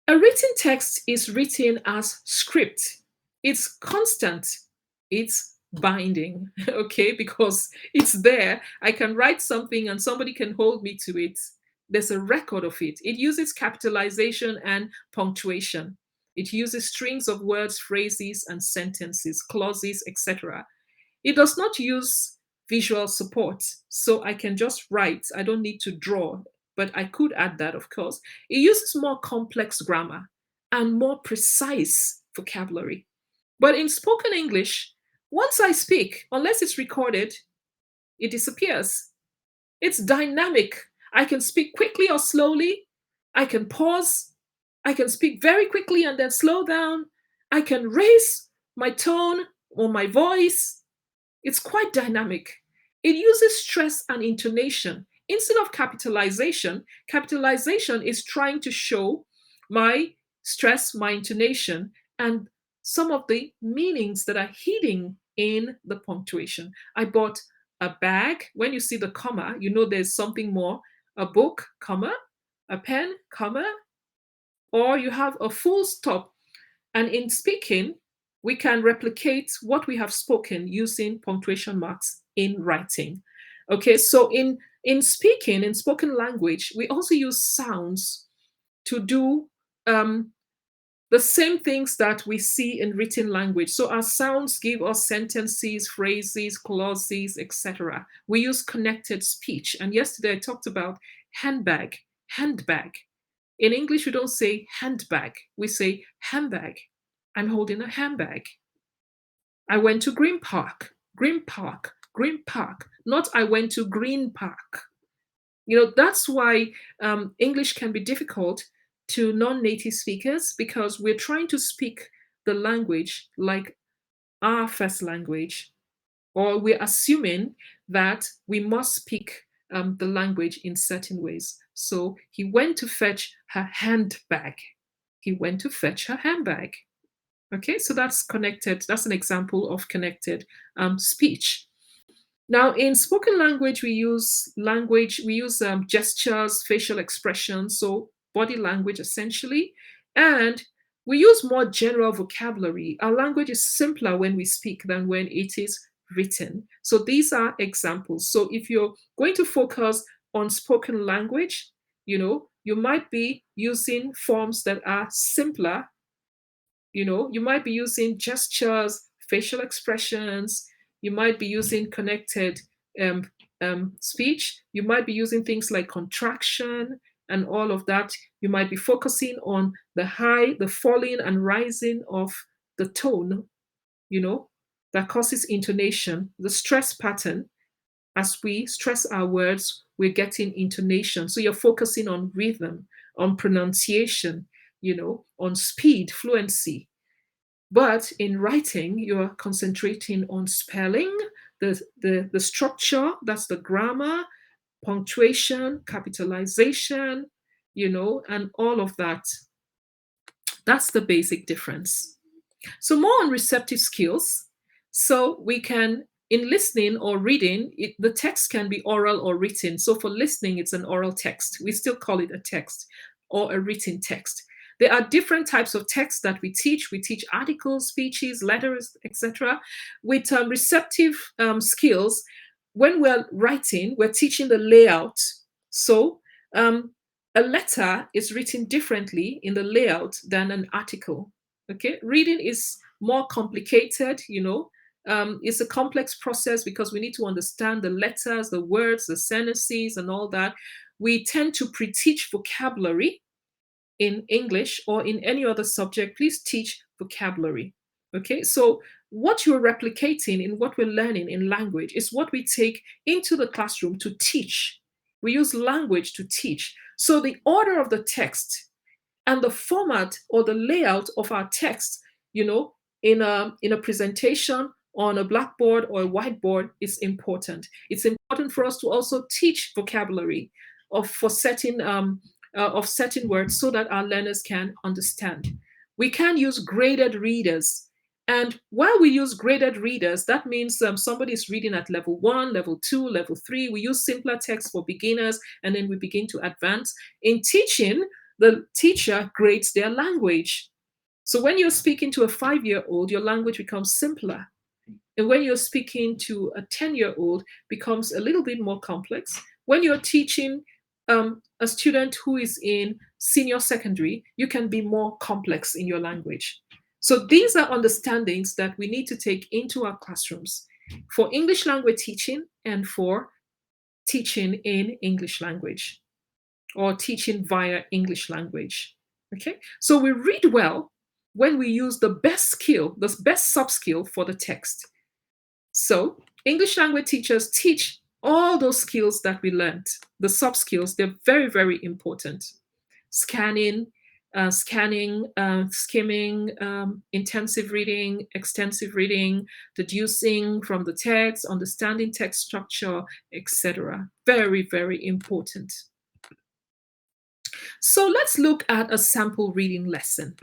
A written text is written as script. It's constant. It's binding, okay? Because it's there. I can write something and somebody can hold me to it. There's a record of it. It uses capitalization and punctuation. It uses strings of words, phrases, and sentences, clauses, etc. It does not use visual support, so I can just write. I don't need to draw, but I could add that, of course. It uses more complex grammar and more precise vocabulary. But in spoken English, once I speak, unless it's recorded, it disappears. It's dynamic. I can speak quickly or slowly. I can pause. I can speak very quickly and then slow down. I can raise my tone or my voice. It's quite dynamic. It uses stress and intonation. Instead of capitalization, capitalization is trying to show my stress, my intonation, and some of the meanings that are hidden in the punctuation. I bought a bag. When you see the comma, you know there's something more. A book, comma, a pen, comma, or you have a full stop. And in speaking, we can replicate what we have spoken using punctuation marks in writing. Okay, so in speaking, in spoken language, we also use sounds to do um, the same things that we see in written language. So our sounds give us sentences, phrases, clauses, etc. We use connected speech. And yesterday I talked about handbag, handbag. In English, we don't say handbag, we say handbag. I'm holding a handbag. I went to Green Park, Green Park, Green Park, not I went to Green Park. You know, that's why English can be difficult to non native speakers because we're trying to speak the language like our first language, or we're assuming that we must speak the language in certain ways. So he went to fetch her handbag. He went to fetch her handbag. Okay, so that's connected. That's an example of connected speech. Now, in spoken language, we use gestures, facial expressions, so body language essentially, and we use more general vocabulary. Our language is simpler when we speak than when it is written. So these are examples. So if you're going to focus on spoken language, you know, you might be using forms that are simpler. You know, you might be using gestures, facial expressions, you might be using connected um, speech, you might be using things like contraction and all of that. You might be focusing on the high, the falling and rising of the tone, you know, that causes intonation, the stress pattern. As we stress our words, we're getting intonation. So you're focusing on rhythm, on pronunciation, you know, on speed, fluency. But in writing, you're concentrating on spelling, the structure, that's the grammar, punctuation, capitalization, you know, and all of that. That's the basic difference. So more on receptive skills. So we can, in listening or reading, the text can be oral or written. So for listening, it's an oral text. We still call it a text or a written text. There are different types of text that we teach. We teach articles, speeches, letters, etc. With receptive skills, when we're writing, we're teaching the layout. So a letter is written differently in the layout than an article. Okay, reading is more complicated, you know. It's a complex process because we need to understand the letters, the words, the sentences, and all that. We tend to pre-teach vocabulary in English or in any other subject. Please teach vocabulary. Okay, so what you're replicating in what we're learning in language is what we take into the classroom to teach. We use language to teach. So the order of the text and the format or the layout of our text, you know, in a presentation on a blackboard or a whiteboard is important. It's important for us to also teach vocabulary of certain words so that our learners can understand. We can use graded readers. And while we use graded readers, that means somebody is reading at level 1, level 2, level 3. We use simpler text for beginners, and then we begin to advance. In teaching, the teacher grades their language. So when you're speaking to a 5-year-old, your language becomes simpler. And when you're speaking to a 10-year-old, becomes a little bit more complex. When you're teaching a student who is in senior secondary, you can be more complex in your language. So these are understandings that we need to take into our classrooms for English language teaching and for teaching in English language or teaching via English language. Okay, so we read well when we use the best skill, the best sub skill for the text. So English language teachers teach all those skills that we learned, the sub skills, they're very, very important. Scanning, skimming, intensive reading, extensive reading, deducing from the text, understanding text structure, etc. Very, very important. So let's look at a sample reading lesson.